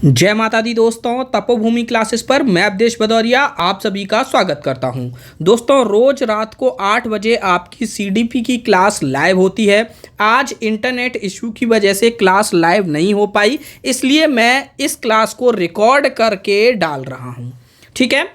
जय माता दी दोस्तों, तपोभूमि क्लासेस पर मैं अवधेश भदौरिया आप सभी का स्वागत करता हूं। दोस्तों, रोज रात को 8 बजे आपकी सीडीपी की क्लास लाइव होती है। आज इंटरनेट इशू की वजह से क्लास लाइव नहीं हो पाई, इसलिए मैं इस क्लास को रिकॉर्ड करके डाल रहा हूं। ठीक है,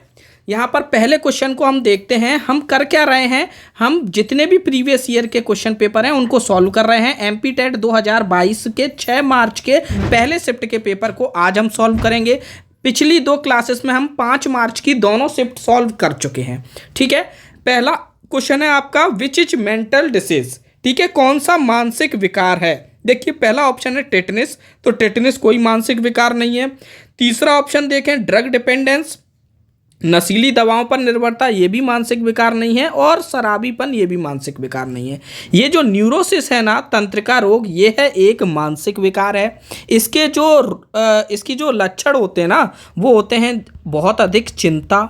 यहाँ पर पहले क्वेश्चन को हम देखते हैं। हम कर क्या रहे हैं, हम जितने भी प्रीवियस ईयर के क्वेश्चन पेपर हैं उनको सॉल्व कर रहे हैं। एमपी टेट 2022 के 6 मार्च के पहले शिफ्ट के पेपर को आज हम सॉल्व करेंगे। पिछली 2 क्लासेस में हम 5 मार्च की दोनों शिफ्ट सॉल्व कर चुके हैं। ठीक है, पहला क्वेश्चन है आपका, विच इज मेंटल डिसीज। ठीक है, कौन सा मानसिक विकार है। देखिए, पहला ऑप्शन है टेटनिस, तो टेटनिस कोई मानसिक विकार नहीं है। तीसरा ऑप्शन देखें, ड्रग डिपेंडेंस, नशीली दवाओं पर निर्भरता, ये भी मानसिक विकार नहीं है। और शराबीपन, ये भी मानसिक विकार नहीं है। ये जो न्यूरोसिस है ना, तंत्रिका रोग, ये है एक मानसिक विकार है। इसकी जो लक्षण होते हैं ना, वो होते हैं बहुत अधिक चिंता,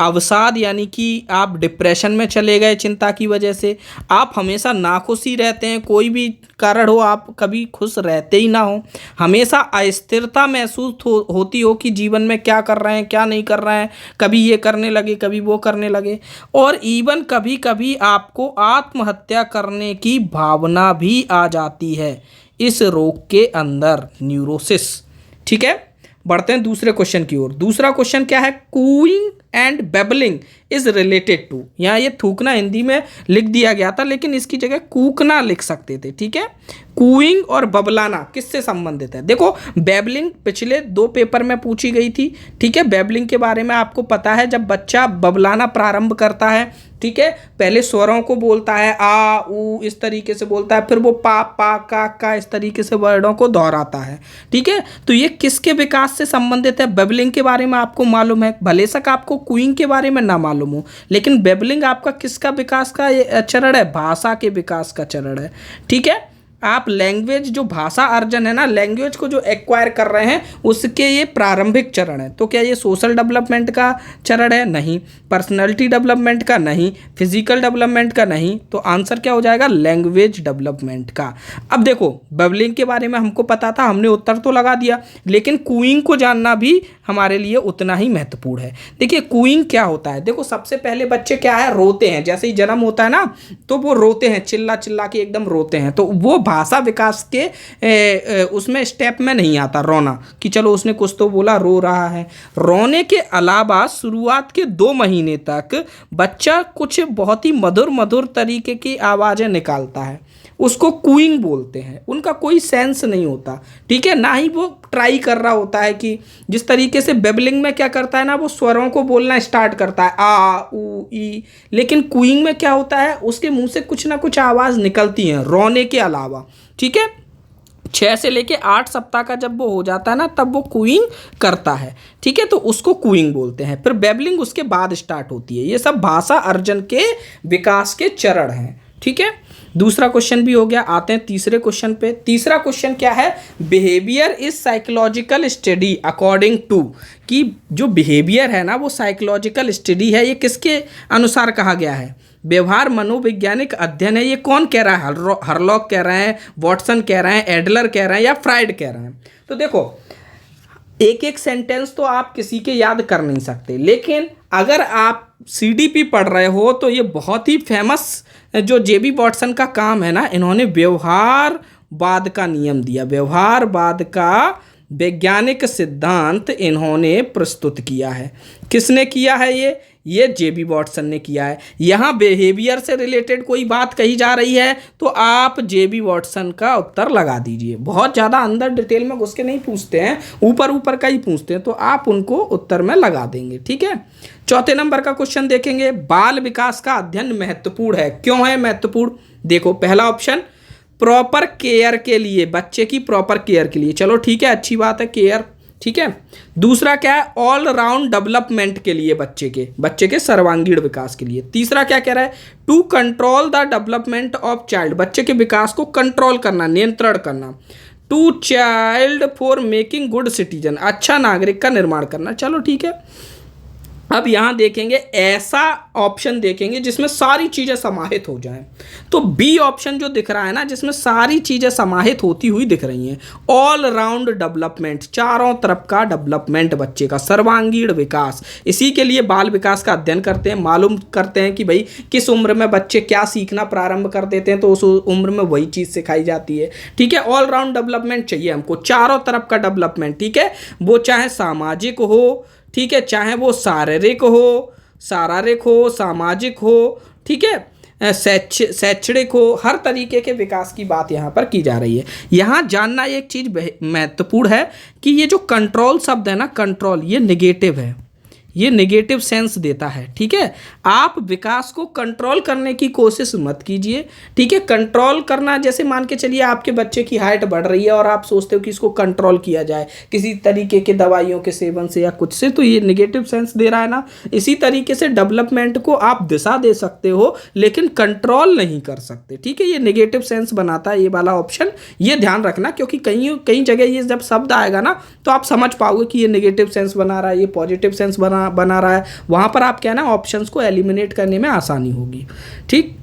अवसाद, यानी कि आप डिप्रेशन में चले गए चिंता की वजह से। आप हमेशा नाखुशी रहते हैं, कोई भी कारण हो आप कभी खुश रहते ही ना हो। हमेशा अस्थिरता महसूस होती हो कि जीवन में क्या कर रहे हैं क्या नहीं कर रहे हैं, कभी ये करने लगे कभी वो करने लगे। और इवन कभी कभी आपको आत्महत्या करने की भावना भी आ जाती है इस रोग के अंदर, न्यूरोसिस। ठीक है, बढ़ते हैं दूसरे क्वेश्चन की ओर। दूसरा क्वेश्चन क्या है, cooing and बेबलिंग is related to. यहाँ ये थूकना हिंदी में लिख दिया गया था, लेकिन इसकी जगह कूकना लिख सकते थे। ठीक है, कूइंग और बबलाना किससे संबंधित है। देखो, बेबलिंग पिछले 2 पेपर में पूछी गई थी। ठीक है, बेबलिंग के बारे में आपको पता है, जब बच्चा बबलाना प्रारंभ करता है, ठीक है, पहले स्वरों को बोलता है, आ ऊ इस तरीके से बोलता है, फिर वो पा का इस तरीके से वर्डों को दोहराता है। ठीक है, तो ये किसके विकास से संबंधित है। बेबलिंग के बारे में आपको मालूम है, भले सक आपको कूइंग के बारे में ना मालूम हो, लेकिन बेबलिंग आपका किसका विकास का चरण है, भाषा के विकास का चरण है। ठीक है, आप लैंग्वेज, जो भाषा अर्जन है ना, लैंग्वेज को जो एक्वायर कर रहे हैं, उसके ये प्रारंभिक चरण है। तो क्या ये सोशल डेवलपमेंट का चरण है, नहीं। पर्सनैलिटी डेवलपमेंट का, नहीं। फिजिकल डेवलपमेंट का, नहीं। तो आंसर क्या हो जाएगा, लैंग्वेज डेवलपमेंट का। अब देखो, बबलिंग के बारे में हमको पता था, हमने उत्तर तो लगा दिया, लेकिन कूइंग को जानना भी हमारे लिए उतना ही महत्वपूर्ण है। देखिए, कूइंग क्या होता है। देखो, सबसे पहले बच्चे क्या है, रोते हैं। जैसे ही जन्म होता है ना, तो वो रोते हैं, चिल्ला चिल्ला के एकदम रोते हैं। तो वो भाषा विकास के उसमें स्टेप में नहीं आता रोना, कि चलो उसने कुछ तो बोला, रो रहा है। रोने के अलावा शुरुआत के 2 महीने तक बच्चा कुछ बहुत ही मधुर मधुर तरीके की आवाज़ें निकालता है, उसको कूइंग बोलते हैं। उनका कोई सेंस नहीं होता। ठीक है, ना ही वो ट्राई कर रहा होता है कि जिस तरीके से बेबलिंग में क्या करता है ना, वो स्वरों को बोलना स्टार्ट करता है, आ ऊ ई। लेकिन कूइंग में क्या होता है, उसके मुंह से कुछ ना कुछ आवाज़ निकलती है रोने के अलावा। ठीक है, 6 से लेके 8 सप्ताह का जब वो हो जाता है ना, तब वो कूइंग करता है। ठीक है, तो उसको कूइंग बोलते हैं। फिर बेबलिंग उसके बाद स्टार्ट होती है। ये सब भाषा अर्जन के विकास के चरण हैं। ठीक है, दूसरा क्वेश्चन भी हो गया। आते हैं तीसरे क्वेश्चन पे। तीसरा क्वेश्चन क्या है, behaviour is psychological study according to. कि जो बिहेवियर है ना, वो साइकोलॉजिकल स्टडी है। ये किसके अनुसार कहा गया है, व्यवहार मनोवैज्ञानिक अध्ययन है। ये कौन कह रहा है, हरलॉक कह रहे हैं, वॉटसन कह रहे हैं, एडलर कह रहे हैं, या फ्राइड कह रहे हैं। तो देखो, एक एक सेंटेंस तो आप किसी के याद कर नहीं सकते, लेकिन अगर आप सीडीपी पढ़ रहे हो तो ये बहुत ही फेमस जो जेबी वॉटसन का काम है ना, इन्होंने व्यवहारवाद का नियम दिया, व्यवहारवाद का वैज्ञानिक सिद्धांत इन्होंने प्रस्तुत किया है। किसने किया है ये जेबी वॉटसन ने किया है। यहाँ बिहेवियर से रिलेटेड कोई बात कही जा रही है तो आप जेबी वॉटसन का उत्तर लगा दीजिए। बहुत ज़्यादा अंदर डिटेल में घुस के नहीं पूछते हैं, ऊपर ऊपर का ही पूछते हैं, तो आप उनको उत्तर में लगा देंगे। ठीक है, चौथे नंबर का क्वेश्चन देखेंगे, बाल विकास का अध्ययन महत्वपूर्ण है। क्यों है महत्वपूर्ण। देखो, पहला ऑप्शन प्रॉपर केयर के लिए, बच्चे की प्रॉपर केयर के लिए। चलो ठीक है, अच्छी बात है, केयर। ठीक है, दूसरा क्या है, ऑल राउंड डेवलपमेंट के लिए, बच्चे के सर्वांगीण विकास के लिए। तीसरा क्या कह रहा है, to control the development of child, बच्चे के विकास को कंट्रोल करना, नियंत्रण करना। To child for making good citizen, अच्छा नागरिक का निर्माण करना। चलो ठीक है, अब यहाँ देखेंगे ऐसा ऑप्शन देखेंगे जिसमें सारी चीज़ें समाहित हो जाएं। तो बी ऑप्शन जो दिख रहा है ना, जिसमें सारी चीज़ें समाहित होती हुई दिख रही हैं, ऑल राउंड डेवलपमेंट, चारों तरफ का डेवलपमेंट, बच्चे का सर्वांगीण विकास। इसी के लिए बाल विकास का अध्ययन करते हैं, मालूम करते हैं कि भाई किस उम्र में बच्चे क्या सीखना प्रारंभ कर देते हैं, तो उस उम्र में वही चीज़ सिखाई जाती है। ठीक है, ऑल राउंड डेवलपमेंट चाहिए हमको, चारों तरफ का डेवलपमेंट। ठीक है, वो चाहे सामाजिक हो, ठीक है, चाहे वो शारीरिक हो, सामाजिक हो, ठीक है, शैक्षणिक हो, हर तरीके के विकास की बात यहाँ पर की जा रही है। यहाँ जानना एक चीज़ महत्वपूर्ण है कि ये जो कंट्रोल शब्द है ना, कंट्रोल, ये नेगेटिव है, ये नेगेटिव सेंस देता है। ठीक है, आप विकास को कंट्रोल करने की कोशिश मत कीजिए। ठीक है, कंट्रोल करना, जैसे मान के चलिए आपके बच्चे की हाइट बढ़ रही है और आप सोचते हो कि इसको कंट्रोल किया जाए किसी तरीके के दवाइयों के सेवन से या कुछ से, तो ये नेगेटिव सेंस दे रहा है ना। इसी तरीके से डेवलपमेंट को आप दिशा दे सकते हो लेकिन कंट्रोल नहीं कर सकते। ठीक है, ये नेगेटिव सेंस बनाता है ये वाला ऑप्शन, ये ध्यान रखना, क्योंकि कई जगह ये जब शब्द आएगा ना तो आप समझ पाओगे कि ये नेगेटिव सेंस बना रहा है, ये पॉजिटिव सेंस बना रहा है। वहां पर आप क्या ना ऑप्शंस को एलिमिनेट करने में आसानी होगी। ठीक,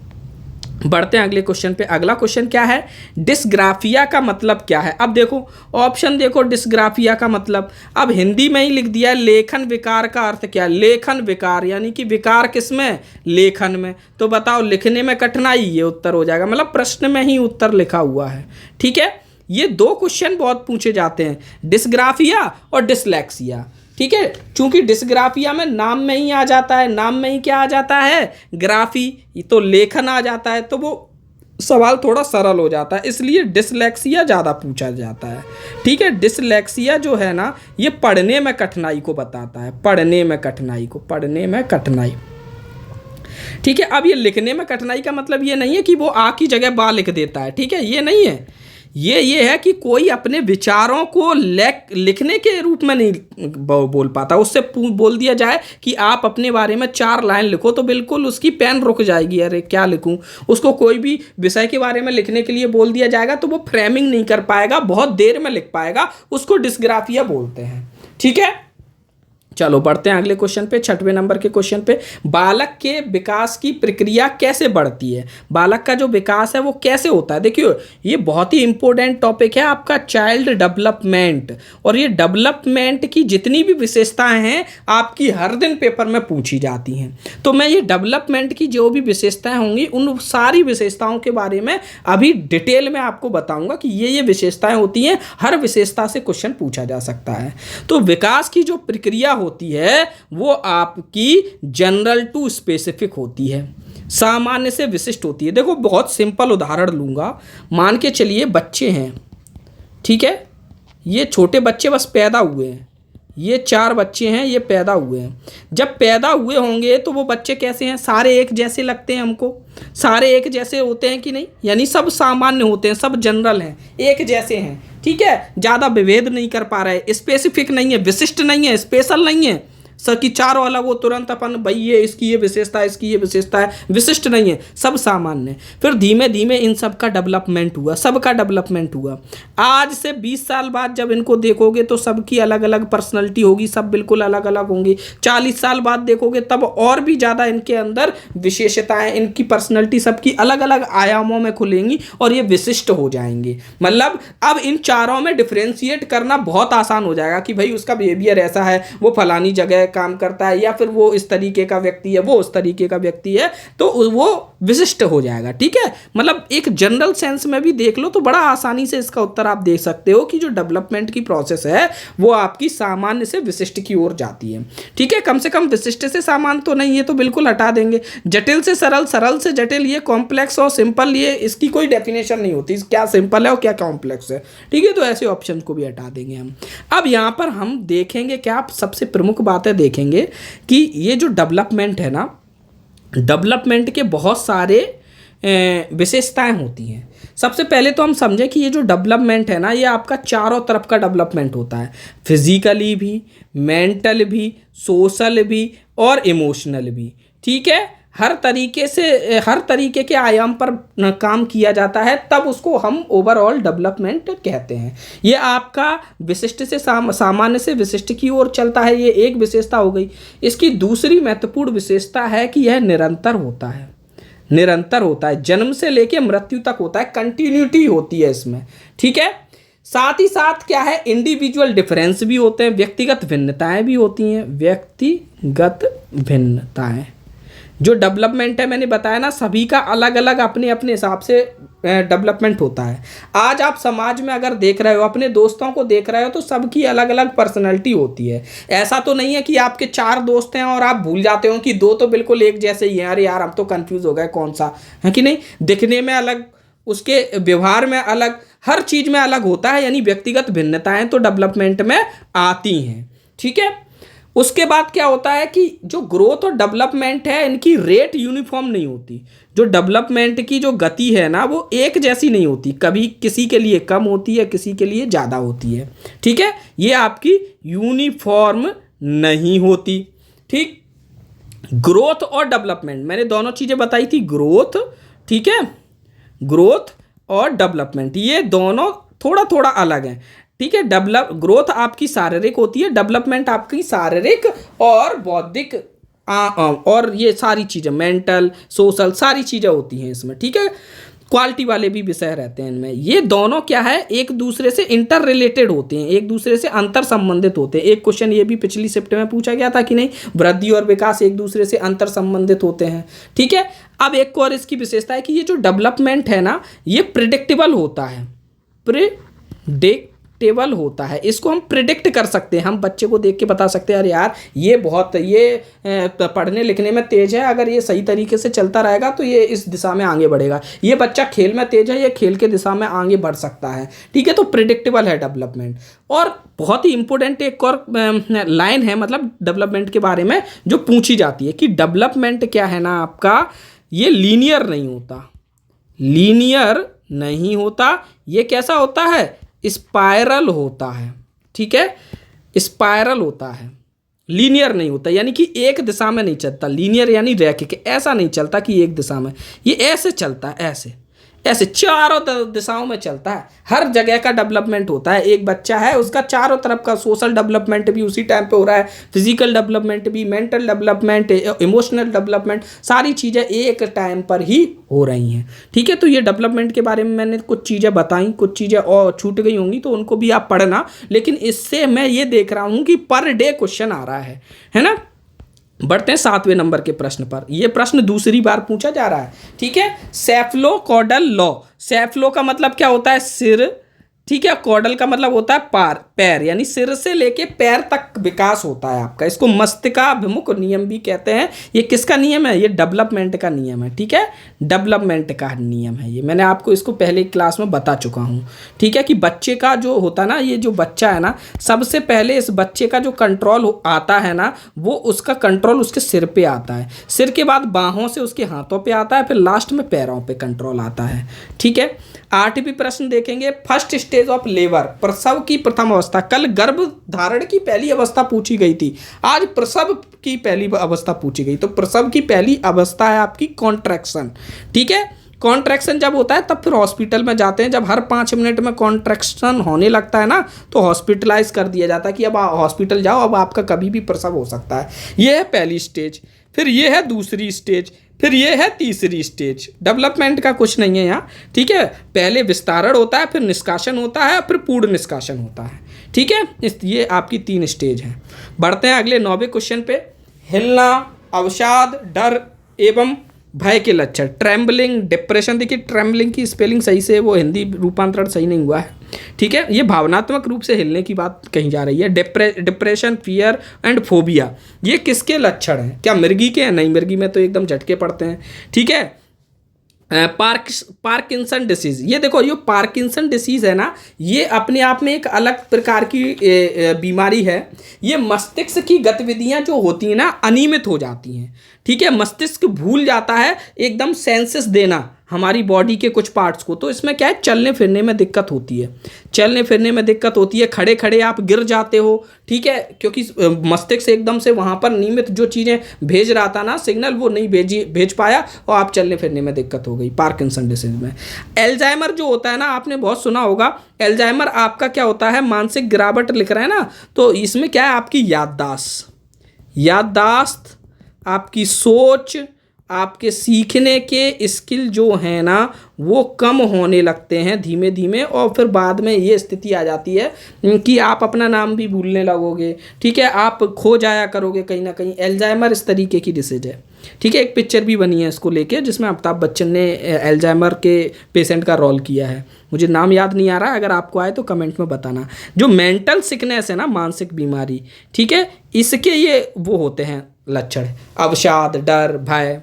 बढ़ते हैं अगले क्वेश्चन पे। अगला क्वेश्चन क्या है, डिस्ग्राफिया का मतलब क्या है। अब देखो ऑप्शन देखो, डिस्ग्राफिया का मतलब अब हिंदी में ही लिख दिया, लेखन विकार का अर्थ क्या है, लेखन विकार, यानी कि विकार किसमें, लेखन में। तो बताओ लिखने में कठिनाई, ये उत्तर हो जाएगा, मतलब प्रश्न में ही उत्तर लिखा हुआ है। ठीक है, ये दो क्वेश्चन बहुत पूछे जाते हैं, डिस्ग्राफिया और डिसलेक्सिया। ठीक है, चूंकि डिस्ग्राफिया में नाम में ही आ जाता है, नाम में ही क्या आ जाता है, ग्राफी, तो लेखन आ जाता है, तो वो सवाल थोड़ा सरल हो जाता है, इसलिए डिसलेक्सिया ज़्यादा पूछा जाता है। ठीक है, डिसलेक्सिया जो है ना, ये पढ़ने में कठिनाई को बताता है, पढ़ने में कठिनाई। ठीक है, अब ये लिखने में कठिनाई का मतलब ये नहीं है कि वो आ की जगह बा लिख देता है। ठीक है, ये नहीं है, ये है कि कोई अपने विचारों को लिखने के रूप में नहीं बोल पाता। उससे बोल दिया जाए कि आप अपने बारे में 4 लाइन लिखो तो बिल्कुल उसकी पेन रुक जाएगी, अरे क्या लिखूं। उसको कोई भी विषय के बारे में लिखने के लिए बोल दिया जाएगा तो वो फ्रेमिंग नहीं कर पाएगा, बहुत देर में लिख पाएगा, उसको डिस्ग्राफिया बोलते हैं। ठीक है, चलो बढ़ते हैं अगले क्वेश्चन पे, 6वें नंबर के क्वेश्चन पे। बालक के विकास की प्रक्रिया कैसे बढ़ती है, बालक का जो विकास है वो कैसे होता है। देखियो ये बहुत ही इंपॉर्टेंट टॉपिक है आपका, चाइल्ड डेवलपमेंट। और ये डेवलपमेंट की जितनी भी विशेषताएं हैं आपकी हर दिन पेपर में पूछी जाती हैं। तो मैं ये डेवलपमेंट की जो भी विशेषताएं होंगी उन सारी विशेषताओं के बारे में अभी डिटेल में आपको बताऊंगा कि ये विशेषताएं होती हैं, हर विशेषता से क्वेश्चन पूछा जा सकता है। तो विकास की जो प्रक्रिया होती है वो आपकी जनरल टू स्पेसिफिक होती है, सामान्य से विशिष्ट होती है। देखो बहुत सिंपल उदाहरण लूंगा, मान के चलिए बच्चे हैं, ठीक है, ये छोटे बच्चे बस पैदा हुए हैं, ये 4 बच्चे हैं, ये पैदा हुए हैं। जब पैदा हुए होंगे तो वो बच्चे कैसे हैं, सारे एक जैसे लगते हैं हमको, सारे एक जैसे होते हैं कि नहीं, यानी सब सामान्य होते हैं, सब जनरल हैं, एक जैसे हैं। ठीक है, ज़्यादा विभेद नहीं कर पा रहे, स्पेसिफिक नहीं है, विशिष्ट नहीं है, स्पेशल नहीं है सर कि चारों अलग हो तुरंत अपन भाई ये इसकी ये विशेषता है, इसकी ये विशेषता है, विशिष्ट नहीं है, सब सामान्य। फिर धीमे धीमे इन सब का डेवलपमेंट हुआ, सबका डेवलपमेंट हुआ। आज से 20 साल बाद जब इनको देखोगे तो सबकी अलग अलग पर्सनैलिटी होगी, सब बिल्कुल अलग अलग होंगी। 40 साल बाद देखोगे तब और भी ज़्यादा इनके अंदर विशेषताएं, इनकी पर्सनैलिटी सबकी अलग अलग आयामों में खुलेंगी और ये विशिष्ट हो जाएंगे। मतलब अब इन चारों में डिफ्रेंशिएट करना बहुत आसान हो जाएगा कि भाई उसका बिहेवियर ऐसा है, वो फलानी जगह काम करता है, या फिर वो इस तरीके का व्यक्ति है, वो उस तरीके का व्यक्ति है, तो वो विशिष्ट हो जाएगा। ठीक है, मतलब एक जनरल सेंस में भी देख लो तो बड़ा आसानी से इसका उत्तर आप देख सकते हो कि जो डेवलपमेंट की प्रोसेस है वो आपकी सामान्य से विशिष्ट की ओर जाती है। ठीक है, कम से कम विशिष्ट से सामान्य तो नहीं, ये तो बिल्कुल हटा देंगे। जटिल से सरल, सरल से जटिल, ये कॉम्प्लेक्स और सिंपल, ये इसकी कोई डेफिनेशन नहीं होती, क्या सिंपल है और क्या कॉम्प्लेक्स है। ठीक है, तो ऐसे ऑप्शन को भी हटा देंगे हम। अब यहाँ पर हम देखेंगे क्या, सबसे प्रमुख बात है देखेंगे कि ये जो डेवलपमेंट है ना, डेवलपमेंट के बहुत सारे विशेषताएं होती हैं। सबसे पहले तो हम समझें कि ये जो डेवलपमेंट है ना, ये आपका चारों तरफ का डेवलपमेंट होता है, फिजिकली भी, मेंटल भी, सोशल भी और इमोशनल भी। ठीक है, हर तरीके के आयाम पर काम किया जाता है, तब उसको हम ओवरऑल डेवलपमेंट कहते हैं। ये आपका विशिष्ट से सामान्य से विशिष्ट की ओर चलता है, ये एक विशेषता हो गई। इसकी दूसरी महत्वपूर्ण विशेषता है कि यह निरंतर होता है, जन्म से लेकर मृत्यु तक होता है, कंटिन्यूटी होती है इसमें, ठीक है। साथ ही साथ क्या है, इंडिविजुअल डिफरेंस भी होते हैं, व्यक्तिगत भिन्नताएं भी होती हैं, जो डेवलपमेंट है मैंने बताया ना, सभी का अलग अलग अपने अपने हिसाब से डेवलपमेंट होता है। आज आप समाज में अगर देख रहे हो, अपने दोस्तों को देख रहे हो, तो सबकी अलग अलग पर्सनैलिटी होती है। ऐसा तो नहीं है कि आपके 4 दोस्त हैं और आप भूल जाते हो कि 2 तो बिल्कुल एक जैसे ही हैं, अरे यार हम तो कंफ्यूज हो गए कौन सा है कि नहीं। दिखने में अलग, उसके व्यवहार में अलग, हर चीज में अलग होता है, यानी व्यक्तिगत भिन्नताएं तो डेवलपमेंट में आती हैं, ठीक है। उसके बाद क्या होता है कि जो ग्रोथ और डेवलपमेंट है, इनकी रेट यूनिफॉर्म नहीं होती। जो डेवलपमेंट की जो गति है ना, वो एक जैसी नहीं होती, कभी किसी के लिए कम होती है, किसी के लिए ज़्यादा होती है, ठीक है। ये आपकी यूनिफॉर्म नहीं होती, ठीक। ग्रोथ और डेवलपमेंट मैंने दोनों चीज़ें बताई थी, ग्रोथ, ठीक है, ग्रोथ और डेवलपमेंट, ये दोनों थोड़ा थोड़ा अलग हैं, ठीक है। ग्रोथ आपकी शारीरिक होती है, डेवलपमेंट आपकी शारीरिक और बौद्धिक और ये सारी चीज़ें, मेंटल, सोशल, सारी चीज़ें होती हैं इसमें, ठीक है। क्वालिटी वाले भी विषय रहते हैं इनमें। ये दोनों क्या है, एक दूसरे से इंटर रिलेटेड होते हैं, एक दूसरे से अंतर संबंधित होते हैं। एक क्वेश्चन ये भी पिछली शिफ्ट में पूछा गया था कि नहीं, वृद्धि और विकास एक दूसरे से अंतर संबंधित होते हैं, ठीक है। अब एक और इसकी विशेषता है कि ये जो डेवलपमेंट है ना, ये प्रिडिक्टेबल होता है, टेबल होता है, इसको हम प्रिडिक्ट कर सकते हैं। हम बच्चे को देख के बता सकते हैं, अरे यार ये पढ़ने लिखने में तेज है, अगर ये सही तरीके से चलता रहेगा तो ये इस दिशा में आगे बढ़ेगा। ये बच्चा खेल में तेज है, ये खेल के दिशा में आगे बढ़ सकता है, ठीक है। तो प्रिडिक्टेबल है डेवलपमेंट। और बहुत ही इंपॉर्टेंट एक और लाइन है, मतलब डेवलपमेंट के बारे में जो पूछी जाती है कि डेवलपमेंट क्या है ना आपका, ये लीनियर नहीं होता, ये कैसा होता है, स्पाइरल होता है, ठीक है, स्पाइरल होता है, लीनियर नहीं होता, यानी कि एक दिशा में नहीं चलता। लीनियर यानी रैखिक, ऐसा नहीं चलता कि एक दिशा में, ये ऐसे चलता है, ऐसे चारों दिशाओं में चलता है, हर जगह का डेवलपमेंट होता है। एक बच्चा है, उसका चारों तरफ का सोशल डेवलपमेंट भी उसी टाइम पे हो रहा है, फिजिकल डेवलपमेंट भी, मेंटल डेवलपमेंट, इमोशनल डेवलपमेंट, सारी चीज़ें एक टाइम पर ही हो रही हैं, ठीक है। तो ये डेवलपमेंट के बारे में मैंने कुछ चीज़ें बताई, कुछ चीज़ें और छूट गई होंगी तो उनको भी आप पढ़ना। लेकिन इससे मैं ये देख रहा हूँ कि पर डे क्वेश्चन आ रहा है ना। बढ़ते हैं 7वें नंबर के प्रश्न पर। यह प्रश्न दूसरी बार पूछा जा रहा है, ठीक है। सेफलोकॉडल लॉ, सेफलो का मतलब क्या होता है, सिर, ठीक है। कॉडल का मतलब होता है पैर, यानी सिर से लेके पैर तक विकास होता है आपका। इसको मस्तिष्काभिमुख नियम भी कहते हैं। ये किसका नियम है, ये डेवलपमेंट का नियम है, ठीक है, डेवलपमेंट का नियम है ये। मैंने आपको इसको पहले क्लास में बता चुका हूँ, ठीक है, कि बच्चे का जो होता है ना, ये जो बच्चा है ना, सबसे पहले इस बच्चे का जो कंट्रोल आता है ना, वो उसका कंट्रोल उसके सिर पे आता है, सिर के बाद बाहों से उसके हाथों पे आता है, फिर लास्ट में पैरों पे कंट्रोल आता है, ठीक है। 8वीं प्रश्न देखेंगे, फर्स्ट स्टेज ऑफ लेबर, प्रसव की प्रथम अवस्था। कल गर्भ धारण की पहली अवस्था पूछी गई थी, आज प्रसव की पहली अवस्था पूछी गई। तो प्रसव की पहली अवस्था है आपकी कॉन्ट्रैक्शन, ठीक है। कॉन्ट्रैक्शन जब होता है तब फिर हॉस्पिटल में जाते हैं। जब हर 5 मिनट में कॉन्ट्रैक्शन होने लगता है ना, तो हॉस्पिटलाइज कर दिया जाता है कि अब हॉस्पिटल जाओ, अब आपका कभी भी प्रसव हो सकता है। ये है पहली स्टेज, फिर ये है दूसरी स्टेज, फिर ये है तीसरी स्टेज। डेवलपमेंट का कुछ नहीं है यहाँ, ठीक है। पहले विस्तारण होता है, फिर निष्कासन होता है, फिर पूर्ण निष्कासन होता है, ठीक है। ये आपकी 3 स्टेज हैं। बढ़ते हैं अगले 9वें क्वेश्चन पे। हिलना, अवसाद, डर एवं भय के लक्षण। ट्रेम्बलिंग, डिप्रेशन, देखिए ट्रेम्बलिंग की स्पेलिंग सही से, वो हिंदी रूपांतरण सही नहीं हुआ है, ठीक है। ये भावनात्मक रूप से हिलने की बात कही जा रही है। डिप्रेशन, फियर एंड फोबिया, ये किसके लक्षण हैं, क्या मिर्गी के हैं? नहीं, मिर्गी में तो एकदम झटके पड़ते हैं, ठीक है। पार्किंसन डिसीज़, ये देखो, ये पार्किंसन डिसीज़ है ना, ये अपने आप में एक अलग प्रकार की बीमारी है। ये मस्तिष्क की गतिविधियां जो होती हैं ना, अनियमित हो जाती हैं, ठीक है। मस्तिष्क भूल जाता है एकदम सेंसेस देना, हमारी बॉडी के कुछ पार्ट्स को, तो इसमें क्या है, चलने फिरने में दिक्कत होती है, चलने फिरने में दिक्कत होती है, खड़े खड़े आप गिर जाते हो, ठीक है, क्योंकि मस्तिष्क एकदम से वहाँ पर नियमित जो चीज़ें भेज रहा था ना सिग्नल, वो नहीं भेज पाया और आप चलने फिरने में दिक्कत हो गई पार्किंसन डिसीज में। एल्जाइमर जो होता है ना, आपने बहुत सुना होगा, एल्जाइमर आपका क्या होता है, मानसिक गिरावट लिख रहे हैं ना, तो इसमें क्या है, आपकी याददाश्त, आपकी सोच, आपके सीखने के स्किल जो है ना वो कम होने लगते हैं धीमे धीमे, और फिर बाद में ये स्थिति आ जाती है कि आप अपना नाम भी भूलने लगोगे, ठीक है, आप खो जाया करोगे कहीं ना कहीं। एल्जाइमर इस तरीके की डिसीज है, ठीक है। एक पिक्चर भी बनी है इसको लेके जिसमें अमिताभ बच्चन ने एल्जाइमर के पेशेंट का रोल किया है, मुझे नाम याद नहीं आ रहा, अगर आपको आए तो कमेंट में बताना। जो मेंटल सिकनेस है ना, मानसिक बीमारी, ठीक है, इसके ये वो होते हैं लक्षण, अवसाद, डर, भय।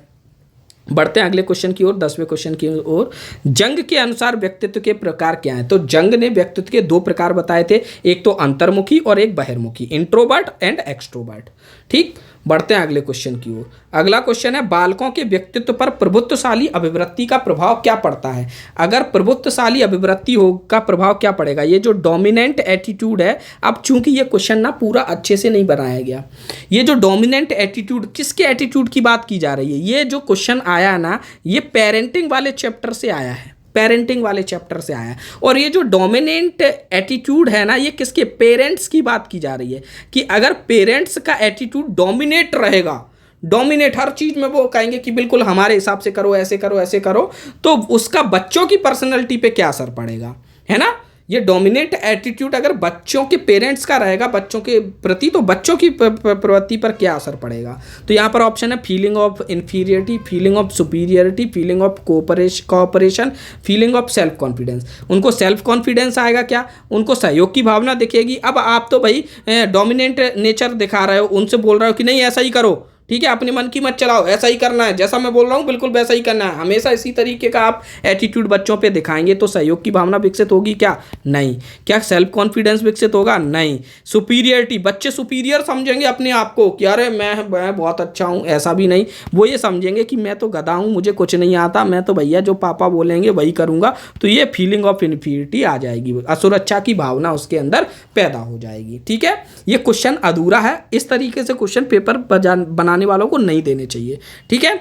बढ़ते हैं अगले क्वेश्चन की ओर, 10वें क्वेश्चन की ओर। जंग के अनुसार व्यक्तित्व के प्रकार क्या हैं? तो जंग ने व्यक्तित्व के 2 प्रकार बताए थे, एक तो अंतर्मुखी और एक बहिर्मुखी, इंट्रोवर्ट एंड एक्सट्रोवर्ट, ठीक। बढ़ते हैं अगले क्वेश्चन की ओर। अगला क्वेश्चन है, बालकों के व्यक्तित्व पर प्रभुत्वशाली अभिवृत्ति का प्रभाव क्या पड़ता है? अगर प्रभुत्वशाली अभिवृत्ति हो का प्रभाव क्या पड़ेगा? ये जो डोमिनेंट एटीट्यूड है, अब चूंकि ये क्वेश्चन ना पूरा अच्छे से नहीं बनाया गया, ये जो डोमिनेंट एटीट्यूड, किसके एटीट्यूड की बात की जा रही है? ये जो क्वेश्चन आया है ना, ये पेरेंटिंग वाले चैप्टर से आया है, पेरेंटिंग वाले चैप्टर से आया है। और ये जो डोमिनेंट एटीट्यूड है ना, ये किसके, पेरेंट्स की बात की जा रही है कि अगर पेरेंट्स का एटीट्यूड डोमिनेट रहेगा, डोमिनेट हर चीज में वो कहेंगे कि बिल्कुल हमारे हिसाब से करो, ऐसे करो, ऐसे करो, तो उसका बच्चों की पर्सनैलिटी पे क्या असर पड़ेगा, है ना। ये डोमिनेट एटीट्यूड अगर बच्चों के पेरेंट्स का रहेगा बच्चों के प्रति, तो बच्चों की प्रवृत्ति पर क्या असर पड़ेगा? तो यहाँ पर ऑप्शन है feeling of inferiority, feeling of superiority, feeling of cooperation, feeling of self confidence. उनको सेल्फ कॉन्फिडेंस आएगा क्या? उनको सहयोग की भावना दिखेगी। अब आप तो भाई डोमिनेंट नेचर दिखा रहे हो, उनसे बोल रहे हो कि नहीं ऐसा ही करो, ठीक है, अपने मन की मत चलाओ, ऐसा ही करना है, जैसा मैं बोल रहा हूँ बिल्कुल वैसा ही करना है, हमेशा इसी तरीके का आप एटीट्यूड बच्चों पे दिखाएंगे तो सहयोग की भावना विकसित होगी क्या? नहीं। क्या सेल्फ कॉन्फिडेंस विकसित होगा? नहीं। सुपीरियरिटी, बच्चे सुपीरियर समझेंगे अपने आप को कि अरे मैं बहुत अच्छा हूँ, ऐसा भी नहीं, वो ये समझेंगे कि मैं तो गधा हूँ, मुझे कुछ नहीं आता, मैं तो भैया जो पापा बोलेंगे वही करूँगा, तो ये फीलिंग ऑफ इन्फीरियरिटी आ जाएगी, असुरक्षा की भावना उसके अंदर पैदा हो जाएगी, ठीक है। ये क्वेश्चन अधूरा है, इस तरीके से क्वेश्चन पेपर बनाने वालों को नहीं देने चाहिए, ठीक है।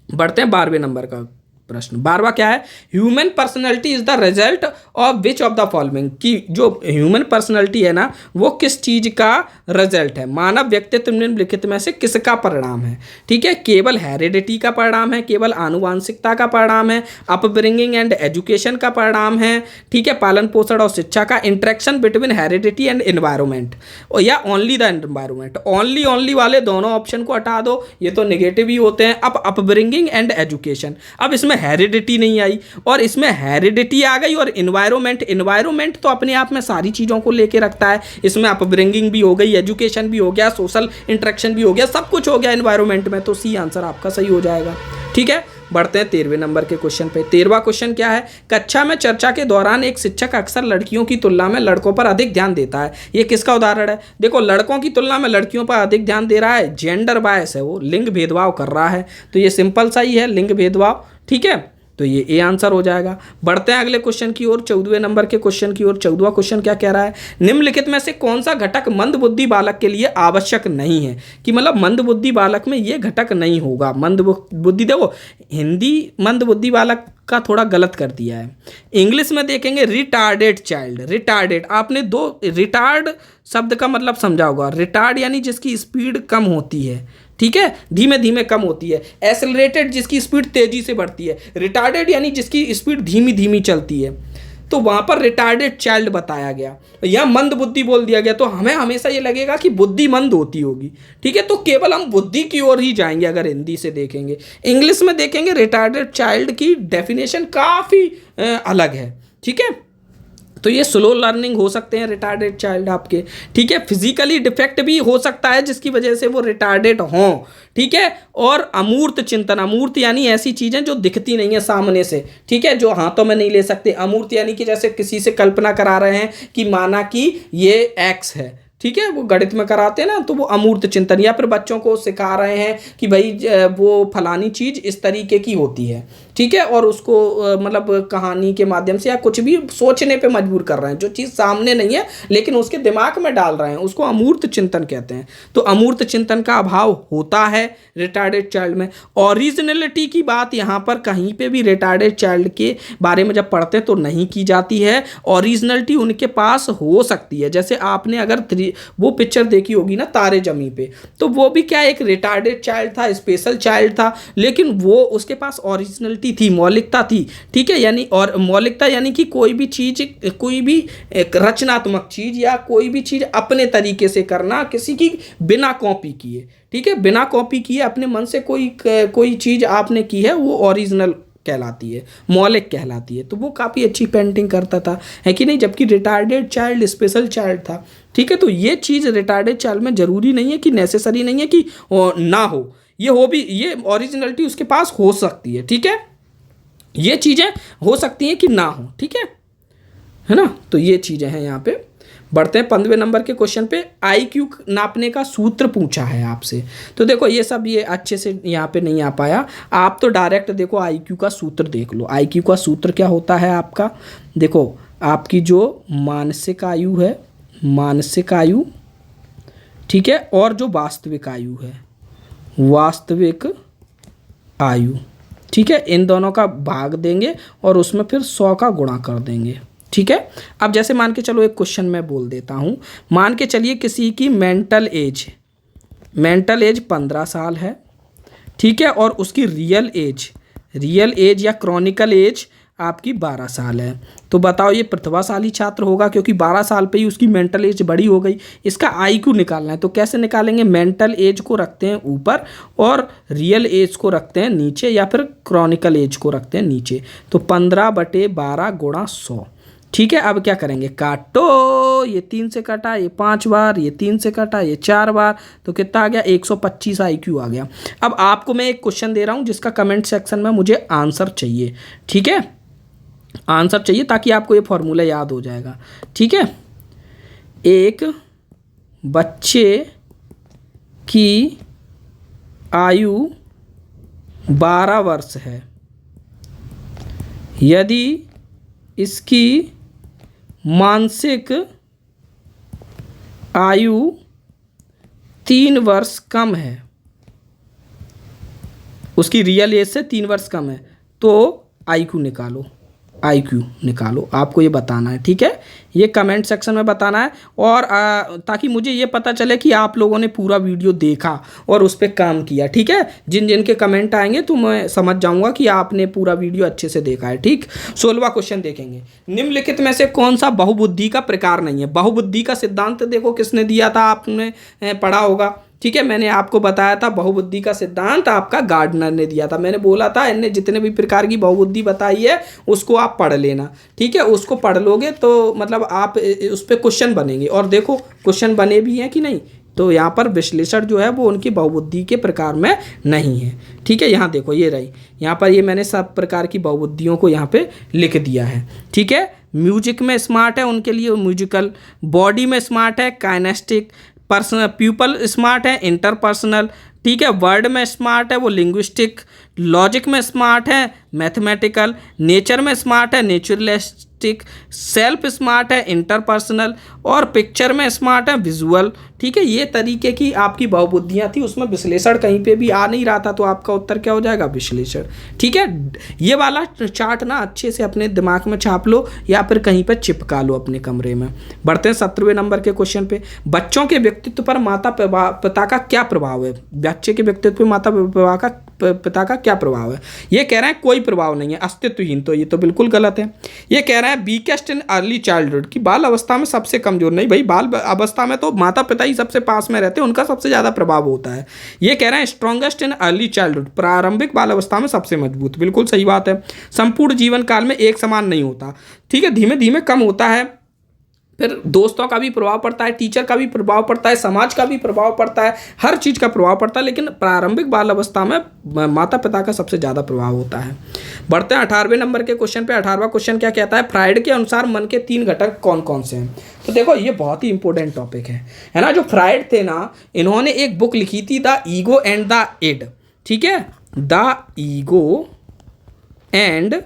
बढ़ते हैं 12वें नंबर का प्रश्न। 12वां क्या है? Human personality is the result of which of the following, कि जो ह्यूमन पर्सनैलिटी है ना वो किस चीज का रिजल्ट है? मानव व्यक्तित्व निम्नलिखित में से किसका परिणाम है? ठीक है, केवल हेरिडिटी का परिणाम है, केवल आनुवांशिकता का परिणाम है, अपब्रिंगिंग एंड एजुकेशन का परिणाम है, ठीक है, पालन पोषण और शिक्षा का, interaction between heredity and environment, या ओनली द एनवायरमेंट। ओनली वाले दोनों ऑप्शन को हटा दो, ये तो नेगेटिव ही होते हैं। अब अपब्रिंगिंग एंड एजुकेशन, अब इसमें हेरिडिटी नहीं आई और इसमें हेरिडिटी आ गई, और एनवायरमेंट तो अपने आप में सारी चीज़ों को लेके रखता है, इसमें अपब्रिंगिंग भी हो गई, एजुकेशन भी हो गया, सोशल इंटरेक्शन भी हो गया, सब कुछ हो गया एनवायरमेंट में, तो सी आंसर आपका सही हो जाएगा, ठीक है। बढ़ते हैं 13वें नंबर के क्वेश्चन पे। 13वां क्वेश्चन क्या है? कक्षा में चर्चा के दौरान एक शिक्षक अक्सर लड़कियों की तुलना में लड़कों पर अधिक ध्यान देता है, ये किसका उदाहरण है? देखो, लड़कों की तुलना में लड़कियों पर अधिक ध्यान दे रहा है, जेंडर बायस है, वो लिंग भेदभाव कर रहा है, तो ये सिंपल सा ही है, लिंग भेदभाव, ठीक है, तो ये ए आंसर हो जाएगा। बढ़ते हैं अगले क्वेश्चन की ओर, 14वें नंबर के क्वेश्चन की ओर। 14वां क्वेश्चन क्या कह रहा है? निम्नलिखित में से कौन सा घटक मंदबुद्धि बालक के लिए आवश्यक नहीं है? कि मतलब मंदबुद्धि बालक में ये घटक नहीं होगा। मंदबुद्धि, देखो हिंदी मंदबुद्धि बालक का थोड़ा गलत कर दिया है, इंग्लिश में देखेंगे रिटार्डेड चाइल्ड। रिटार्डेड, आपने दो रिटार्ड शब्द का मतलब समझा होगा। रिटार्ड यानी जिसकी स्पीड कम होती है, ठीक है, धीमे धीमे कम होती है। एक्सेलरेटेड जिसकी स्पीड तेजी से बढ़ती है। रिटार्डेड यानी जिसकी स्पीड धीमी धीमी चलती है, तो वहां पर रिटार्डेड चाइल्ड बताया गया, या मंद बुद्धि बोल दिया गया, तो हमें हमेशा ये लगेगा कि बुद्धि मंद होती होगी, ठीक है, तो केवल हम बुद्धि की ओर ही जाएंगे अगर हिंदी से देखेंगे। इंग्लिश में देखेंगे रिटार्डेड चाइल्ड की डेफिनेशन काफ़ी अलग है, ठीक है, तो ये स्लो लर्निंग हो सकते हैं रिटार्डेड चाइल्ड आपके, ठीक है। फिजिकली डिफेक्ट भी हो सकता है जिसकी वजह से वो रिटार्डेड हों, ठीक है। और अमूर्त चिंतन, अमूर्त यानी ऐसी चीज़ें जो दिखती नहीं है सामने से, ठीक है, जो हाथों में नहीं ले सकते। अमूर्त यानी कि जैसे किसी से कल्पना करा रहे हैं कि माना कि ये एक्स है, ठीक है, वो गणित में कराते हैं ना, तो वो अमूर्त चिंतन। या फिर बच्चों को सिखा रहे हैं कि भाई वो फलानी चीज़ इस तरीके की होती है, ठीक है, और उसको मतलब कहानी के माध्यम से या कुछ भी सोचने पे मजबूर कर रहे हैं, जो चीज़ सामने नहीं है लेकिन उसके दिमाग में डाल रहे हैं, उसको अमूर्त चिंतन कहते हैं। तो अमूर्त चिंतन का अभाव होता है रिटार्डेड चाइल्ड में। ओरिजिनलिटी की बात यहाँ पर कहीं पे भी रिटार्डेड चाइल्ड के बारे में जब पढ़ते तो नहीं की जाती है। ओरिजिनलिटी उनके पास हो सकती है, जैसे आपने अगर वो पिक्चर देखी होगी ना तारे जमी पे, तो वो भी क्या एक रिटार्डेड चाइल्ड था, स्पेशल चाइल्ड था, लेकिन वो उसके पास ओरिजिनलिटी थी, मौलिकता थी। ठीक है, यानी और मौलिकता यानी कि कोई भी चीज़, कोई भी एक रचनात्मक चीज़ या कोई भी चीज़ अपने तरीके से करना, किसी की बिना कॉपी किए। ठीक है, बिना कॉपी किए अपने मन से कोई चीज़ आपने की है, वो ओरिजिनल कहलाती है, मौलिक कहलाती है। तो वो काफ़ी अच्छी पेंटिंग करता था, है कि नहीं, जबकि रिटार्डेड चाइल्ड स्पेशल चाइल्ड था। ठीक है, तो ये चीज़ रिटार्डेड चाइल्ड में ज़रूरी नहीं है कि नेसेसरी नहीं है कि ना हो, ये हो भी, ये ओरिजिनलिटी उसके पास हो सकती है। ठीक है, ये चीज़ें हो सकती हैं कि ना हो। ठीक है ना, तो ये चीज़ें हैं। यहाँ पे बढ़ते हैं 15वें नंबर के क्वेश्चन पे। IQ नापने का सूत्र पूछा है आपसे। तो देखो ये सब ये अच्छे से यहाँ पे नहीं आ पाया, आप तो डायरेक्ट देखो IQ का सूत्र देख लो। IQ का सूत्र क्या होता है आपका, देखो आपकी जो मानसिक आयु है, मानसिक आयु, ठीक है, और जो वास्तविक आयु है, वास्तविक आयु, ठीक है, इन दोनों का भाग देंगे और उसमें फिर 100 का गुणा कर देंगे। ठीक है, अब जैसे मान के चलो एक क्वेश्चन मैं बोल देता हूँ। मान के चलिए किसी की मेंटल एज 15 साल है। ठीक है, और उसकी रियल एज या क्रॉनिकल एज आपकी 12 साल है। तो बताओ ये प्रतिभाशाली छात्र होगा, क्योंकि 12 साल पे ही उसकी मेंटल एज बड़ी हो गई। इसका IQ निकालना है, तो कैसे निकालेंगे, मेंटल एज को रखते हैं ऊपर और रियल एज को रखते हैं नीचे, या फिर क्रॉनिकल एज को रखते हैं नीचे। तो 15/12 गुणा 100। ठीक है, अब क्या करेंगे, काटो, ये 3 से कटा, ये 5 बार, ये 3 से कटा, ये 4 बार, तो कितना आ गया, 125 IQ आ गया। अब आपको मैं एक क्वेश्चन दे रहा हूँ जिसका कमेंट सेक्शन में मुझे आंसर चाहिए। ठीक है, आंसर चाहिए ताकि आपको ये फॉर्मूला याद हो जाएगा। ठीक है, एक बच्चे की आयु 12 वर्ष है, यदि इसकी मानसिक आयु 3 वर्ष कम है, उसकी रियल एज से 3 वर्ष कम है, तो IQ निकालो, आपको ये बताना है। ठीक है, ये कमेंट सेक्शन में बताना है, और ताकि मुझे ये पता चले कि आप लोगों ने पूरा वीडियो देखा और उस पर काम किया। ठीक है, जिन के कमेंट आएंगे तो मैं समझ जाऊंगा कि आपने पूरा वीडियो अच्छे से देखा है। ठीक, 16वां क्वेश्चन देखेंगे। निम्नलिखित में से कौन सा बहुबुद्धि का प्रकार नहीं है। बहुबुद्धि का सिद्धांत देखो किसने दिया था, आपने पढ़ा होगा। ठीक है, मैंने आपको बताया था बहुबुद्धि का सिद्धांत आपका गार्डनर ने दिया था। मैंने बोला था इनने जितने भी प्रकार की बहुबुद्धि बताई है उसको आप पढ़ लेना। ठीक है, उसको पढ़ लोगे तो मतलब आप उस पर क्वेश्चन बनेंगे, और देखो क्वेश्चन बने भी हैं कि नहीं। तो यहाँ पर विश्लेषण जो है वो उनकी बहुबुद्धि के प्रकार में नहीं है। ठीक है, यहाँ देखो ये रही, यहाँ पर ये मैंने सब प्रकार की बहुबुद्धियों को यहाँ पे लिख दिया है। ठीक है, म्यूजिक में स्मार्ट है, उनके लिए म्यूजिकल। बॉडी में स्मार्ट है, काइनेस्टिक। पर्सनल पीपल स्मार्ट है, इंटरपर्सनल। ठीक है, वर्ड में स्मार्ट है, वो लिंग्विस्टिक। लॉजिक में स्मार्ट है, मैथमेटिकल। नेचर में स्मार्ट है, नेचुरलिस्टिक। सेल्फ स्मार्ट है, इंटरपर्सनल। और पिक्चर में स्मार्ट है, विजुअल। ठीक है, ये तरीके की आपकी बहुबुद्धियाँ थी, उसमें विश्लेषण कहीं पे भी आ नहीं रहा था, तो आपका उत्तर क्या हो जाएगा, विश्लेषण। ठीक है, ये वाला चार्ट ना अच्छे से अपने दिमाग में छाप लो या फिर कहीं पर चिपका लो अपने कमरे में। बढ़ते हैं 17वें नंबर के क्वेश्चन पे। बच्चों के व्यक्तित्व पर माता पिता का क्या प्रभाव है। बच्चे के व्यक्तित्व पर माता पिता का क्या प्रभाव है। ये कह रहे हैं कोई प्रभाव नहीं है, अस्तित्वहीन। तो ये तो बिल्कुल गलत है। ये कह रहे हैं वीकेस्ट इन अर्ली चाइल्डहुड, की बाल अवस्था में सबसे कमजोर। नहीं भाई, बाल अवस्था में तो माता पिता ही सबसे पास में रहते हैं, उनका सबसे ज़्यादा प्रभाव होता है। ये कह रहे हैं स्ट्रॉन्गेस्ट इन अर्ली चाइल्डहुड, प्रारंभिक बाल अवस्था में सबसे मजबूत। बिल्कुल सही बात है। संपूर्ण जीवन काल में एक समान नहीं होता। ठीक है, धीमे धीमे कम होता है। फिर दोस्तों का भी प्रभाव पड़ता है, टीचर का भी प्रभाव पड़ता है, समाज का भी प्रभाव पड़ता है, हर चीज़ का प्रभाव पड़ता है, लेकिन प्रारंभिक बाल अवस्था में माता पिता का सबसे ज़्यादा प्रभाव होता है। बढ़ते हैं 18वें नंबर के क्वेश्चन पे। 18वां क्वेश्चन क्या कहता है, फ्राइड के अनुसार मन के 3 घटक कौन कौन से हैं। तो देखो ये बहुत ही इंपॉर्टेंट टॉपिक है ना। जो फ्राइड थे ना, इन्होंने एक बुक लिखी थी, the ego and the id. ठीक है, the ego and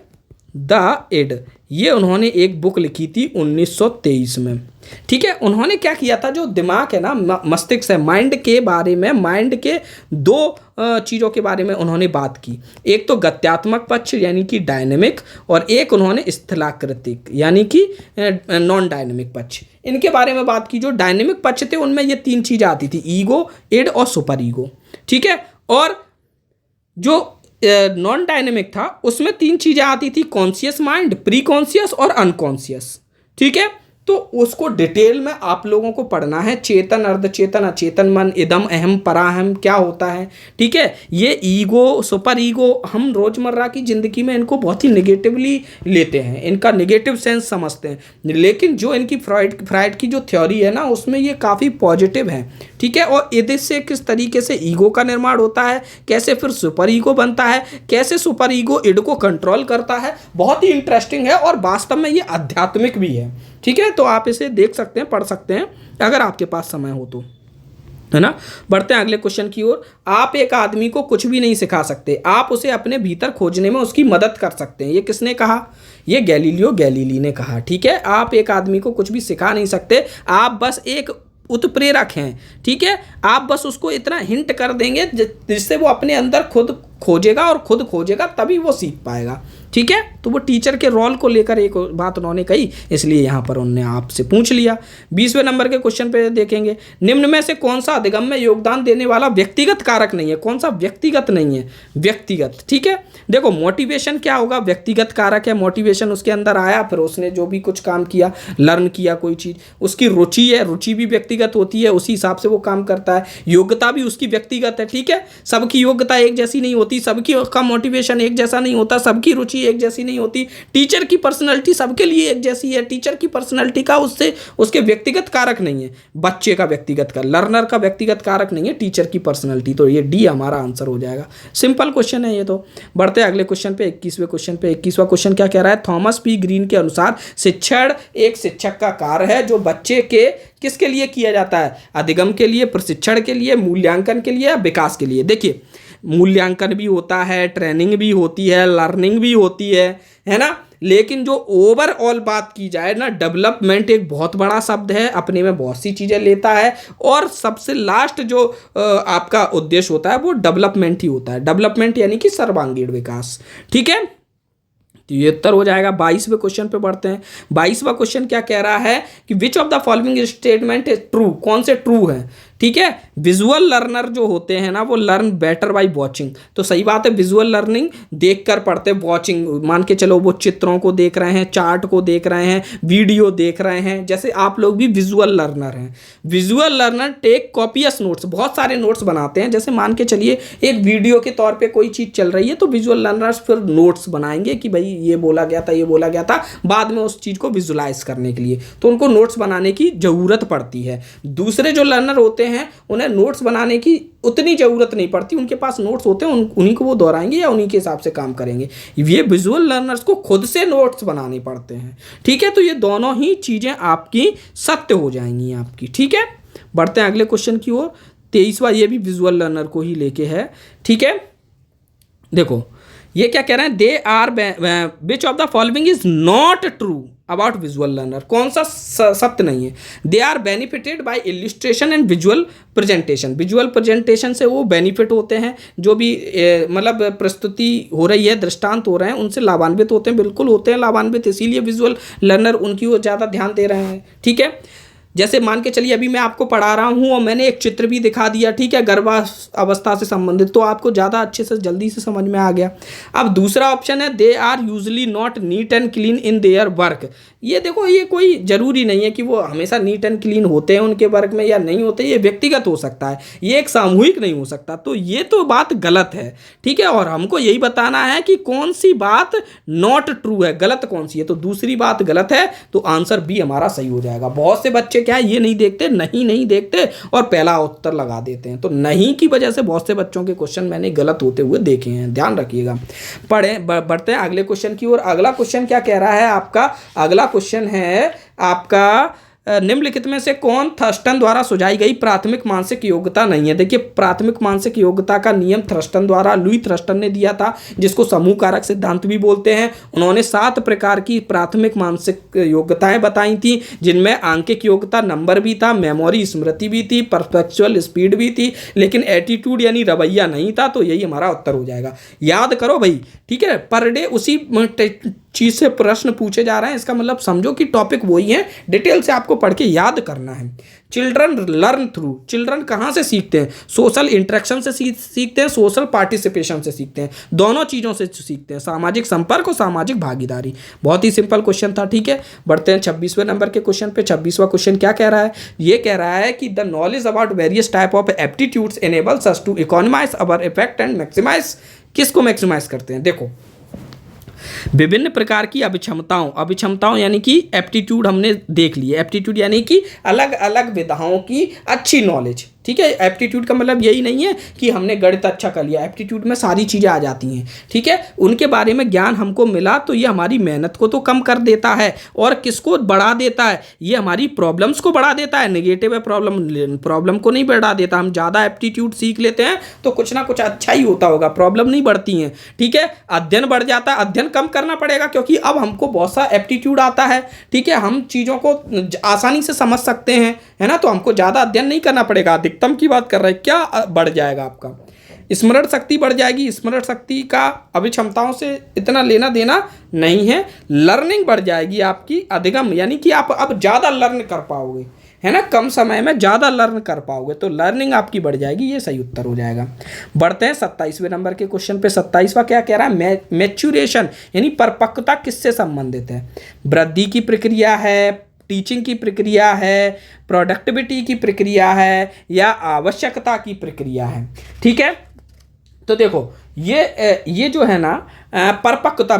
the id, ये उन्होंने एक बुक लिखी थी 1923 में। ठीक है, उन्होंने क्या किया था, जो दिमाग है ना, मस्तिष्क है, माइंड के बारे में, माइंड के दो चीज़ों के बारे में उन्होंने बात की। एक तो गत्यात्मक पक्ष यानी कि डायनेमिक, और एक उन्होंने स्थलाकृतिक यानी कि नॉन डायनेमिक पक्ष, इनके बारे में बात की। जो डायनेमिक पक्ष थे उनमें ये तीन चीज़ें आती थी, ईगो, इड और सुपर ईगो। ठीक है, और जो नॉन डायनेमिक था उसमें तीन चीज़ें आती थी, कॉन्शियस माइंड, प्री कॉन्शियस और अनकॉन्शियस। ठीक है, तो उसको डिटेल में आप लोगों को पढ़ना है, चेतन, अर्धचेतन, अचेतन मन, इदम, अहम, पराहम क्या होता है। ठीक है, ये ईगो, सुपर ईगो, हम रोजमर्रा की ज़िंदगी में इनको बहुत ही नेगेटिवली लेते हैं, इनका नेगेटिव सेंस समझते हैं, लेकिन जो इनकी फ्राइड की जो थ्योरी है ना, उसमें ये काफ़ी पॉजिटिव है। ठीक है, और इससे किस तरीके से ईगो का निर्माण होता है, कैसे फिर सुपर ईगो बनता है, कैसे सुपर ईगो इड को कंट्रोल करता है, बहुत ही इंटरेस्टिंग है और वास्तव में ये आध्यात्मिक भी है। ठीक है, तो आप इसे देख सकते हैं, पढ़ सकते हैं अगर आपके पास समय हो तो, है ना। बढ़ते हैं अगले क्वेश्चन की ओर। आप एक आदमी को कुछ भी नहीं सिखा सकते, आप उसे अपने भीतर खोजने में उसकी मदद कर सकते हैं। ये किसने कहा, ये गैलीलियो गैलीली ने कहा। ठीक है, आप एक आदमी को कुछ भी सिखा नहीं सकते, आप बस एक उत्प्रेरक हैं। ठीक है, आप बस उसको इतना हिंट कर देंगे जिससे वो अपने अंदर खुद खोजेगा, और खुद खोजेगा तभी वो सीख पाएगा। ठीक है, तो वो टीचर के रोल को लेकर एक बात उन्होंने कही, इसलिए यहाँ पर उन्होंने आपसे पूछ लिया। 20वें नंबर के क्वेश्चन पे देखेंगे, निम्न में से कौन सा अधिगम में योगदान देने वाला व्यक्तिगत कारक नहीं है। कौन सा व्यक्तिगत नहीं है, व्यक्तिगत। ठीक है, देखो मोटिवेशन क्या होगा, व्यक्तिगत कारक है। मोटिवेशन उसके अंदर आया, फिर उसने जो भी कुछ काम किया, लर्न किया कोई चीज़, उसकी रुचि है, रुचि भी व्यक्तिगत होती है, उसी हिसाब से वो काम करता है। योग्यता भी उसकी व्यक्तिगत है। ठीक है, सबकी योग्यता एक जैसी नहीं होती, सबकी का मोटिवेशन एक जैसा नहीं होता, सबकी रुचि एक जैसी नहीं होती। टीचर की पर्सनैलिटी सबके लिए एक जैसी है, टीचर की पर्सनैलिटी का उससे उसके व्यक्तिगत कारक नहीं है। बच्चे का व्यक्तिगत का, लर्नर का व्यक्तिगत कारक नहीं है टीचर की पर्सनैलिटी। तो ये डी हमारा आंसर हो जाएगा। सिंपल क्वेश्चन है ये तो। बढ़ते हैं अगले क्वेश्चन पे, 21वें क्वेश्चन पे। 21वां क्वेश्चन क्या कह रहा है, थॉमस पी ग्रीन के अनुसार शिक्षण एक शिक्षक का कार्य है जो बच्चे के किसके लिए किया जाता है, अधिगम के लिए, प्रशिक्षण के लिए, मूल्यांकन के लिए या विकास के लिए। देखिए, मूल्यांकन भी होता है, ट्रेनिंग भी होती है, लर्निंग भी होती है ना। लेकिन जो ओवरऑल बात की जाए ना, डेवलपमेंट एक बहुत बड़ा शब्द है, अपने में बहुत सी चीज़ें लेता है, और सबसे लास्ट जो आपका उद्देश्य होता है वो डेवलपमेंट ही होता है। डेवलपमेंट यानी कि सर्वांगीण विकास। ठीक है, तो ये उत्तर हो जाएगा। 22वें क्वेश्चन पे बढ़ते हैं। 22वां क्वेश्चन क्या कह रहा है कि विच of the following statement is true, कौन से ट्रू है। ठीक है, विजुअल लर्नर जो होते हैं ना, वो लर्न बेटर बाय वॉचिंग। तो सही बात है, विजुअल लर्निंग देखकर पढ़ते, वॉचिंग मान के चलो, वो चित्रों को देख रहे हैं, चार्ट को देख रहे हैं, वीडियो देख रहे हैं, जैसे आप लोग भी विजुअल लर्नर हैं। Visual learner take copious notes, बहुत सारे नोट्स बनाते हैं। जैसे मान के चलिए एक वीडियो के तौर पे कोई चीज़ चल रही है, तो विजुअल लर्नर्स फिर नोट्स बनाएंगे कि भाई ये बोला गया था, ये बोला गया था, बाद में उस चीज़ को विजुलाइज करने के लिए तो उनको नोट्स बनाने की ज़रूरत पड़ती है। दूसरे जो लर्नर होते हैं उन्हें नोट्स बनाने की उतनी ज़रूरत नहीं पड़ती, उनके पास नोट्स होते हैं, उन्हीं को वो दोहराएंगे या उन्हीं के हिसाब से काम करेंगे। ये विजुअल लर्नर्स को खुद से नोट्स बनाने पड़ते हैं। ठीक है, तो ये दोनों ही चीज़ें आपकी सत्य हो जाएंगी आपकी। ठीक है, बढ़ते हैं अगले क्वेश्चन की ओर। 23वां ये भी विजुअल लर्नर को ही लेके है। ठीक है, देखो ये क्या कह रहे हैं, they are which of the following is not true about visual learner. कौन सा सत्य नहीं है, they are benefited by illustration and visual presentation. Visual presentation से वो बेनिफिट होते हैं, जो भी मतलब प्रस्तुति हो रही है, दृष्टांत हो रहे हैं, उनसे लाभान्वित होते हैं, बिल्कुल होते हैं लाभान्वित, इसीलिए विजुअल लर्नर उनकी वो ज़्यादा ध्यान दे रहे हैं। ठीक है, जैसे मान के चलिए अभी मैं आपको पढ़ा रहा हूँ और मैंने एक चित्र भी दिखा दिया, ठीक है, गर्भावस्था से संबंधित, तो आपको ज़्यादा अच्छे से जल्दी से समझ में आ गया। अब दूसरा ऑप्शन है, they are usually not neat and clean in their work. ये देखो, ये कोई ज़रूरी नहीं है कि वो हमेशा नीट एंड क्लीन होते हैं उनके वर्क में या नहीं होते, ये व्यक्तिगत हो सकता है, ये एक सामूहिक नहीं हो सकता। तो ये तो बात गलत है। ठीक है, और हमको यही बताना है कि कौन सी बात नॉट ट्रू है, गलत कौन सी है। तो दूसरी बात गलत है, तो आंसर बी हमारा सही हो जाएगा। बहुत से बच्चे क्या है, ये नहीं देखते, नहीं देखते और पहला उत्तर लगा देते हैं। तो नहीं की वजह से बहुत से बच्चों के क्वेश्चन मैंने गलत होते हुए देखे हैं, ध्यान रखिएगा। बढ़ते हैं अगले क्वेश्चन की ओर। अगला क्वेश्चन क्या कह रहा है आपका, अगला क्वेश्चन है आपका निम्नलिखित में से कौन थर्स्टन द्वारा सुझाई गई प्राथमिक मानसिक योग्यता नहीं है? देखिए, प्राथमिक मानसिक योग्यता का नियम थर्स्टन द्वारा, लुई थर्स्टन ने दिया था, जिसको समूह कारक सिद्धांत भी बोलते हैं। उन्होंने 7 प्रकार की प्राथमिक मानसिक योग्यताएं बताई थी, जिनमें आंकिक योग्यता, नंबर भी था, मेमोरी स्मृति भी थी, परसेप्चुअल स्पीड भी थी, लेकिन एटीट्यूड यानी रवैया नहीं था। तो यही हमारा उत्तर हो जाएगा। याद करो भाई, ठीक है। पर डे उसी चीज से प्रश्न पूछे जा रहे हैं, इसका मतलब समझो कि टॉपिक वही है, डिटेल से आपको पढ़ के याद करना है। चिल्ड्रन लर्न थ्रू, चिल्ड्रन कहाँ से सीखते हैं? सोशल इंटरेक्शन से सीखते हैं, सोशल पार्टिसिपेशन से सीखते हैं, दोनों चीज़ों से सीखते हैं, सामाजिक संपर्क और सामाजिक भागीदारी। बहुत ही सिंपल क्वेश्चन था, ठीक है। बढ़ते हैं 26वें नंबर के क्वेश्चन पे। 26वां क्वेश्चन क्या कह रहा है? ये कह रहा है कि the knowledge about various type of aptitudes enables us to economise our effect and maximise. किसको मैक्सिमाइज करते हैं? देखो, विभिन्न प्रकार की अभिक्षमताओं यानी कि एप्टीट्यूड हमने देख ली है। एप्टीट्यूड यानी कि अलग अलग विधाओं की अच्छी नॉलेज, ठीक है। एप्टीट्यूड का मतलब यही नहीं है कि हमने गणित अच्छा कर लिया, एप्टीट्यूड में सारी चीज़ें आ जाती हैं, ठीक है। उनके बारे में ज्ञान हमको मिला तो ये हमारी मेहनत को तो कम कर देता है और किसको बढ़ा देता है? ये हमारी प्रॉब्लम्स को बढ़ा देता है। नेगेटिव है प्रॉब्लम को नहीं बढ़ा देता। हम ज़्यादा एप्टीट्यूड सीख लेते हैं तो कुछ ना कुछ अच्छा ही होता होगा, प्रॉब्लम नहीं बढ़ती हैं, ठीक है। अध्ययन बढ़ जाता है, अध्ययन कम करना पड़ेगा क्योंकि अब हमको बहुत सा एप्टीट्यूड आता है, ठीक है। हम चीज़ों को आसानी से समझ सकते हैं, है ना। तो हमको ज़्यादा अध्ययन नहीं करना पड़ेगा। अधिकतम की बात कर रहे हैं, क्या बढ़ जाएगा? आपका स्मरण शक्ति बढ़ जाएगी। स्मरण शक्ति का अभिक्षमताओं से इतना लेना देना नहीं है। लर्निंग बढ़ जाएगी आपकी, अधिगम यानी कि आप अब ज़्यादा लर्न कर पाओगे, है ना। कम समय में ज़्यादा लर्न कर पाओगे तो लर्निंग आपकी बढ़ जाएगी। ये सही उत्तर हो जाएगा। बढ़ते हैं 27वें नंबर के क्वेश्चन पे। 27वां क्या कह रहा है? मैच्योरेशन यानी परिपक्वता किससे संबंधित है? वृद्धि की प्रक्रिया है, टीचिंग की प्रक्रिया है, प्रोडक्टिविटी की प्रक्रिया है, या आवश्यकता की प्रक्रिया है, ठीक है। तो देखो, ये जो है ना परिपक्वता,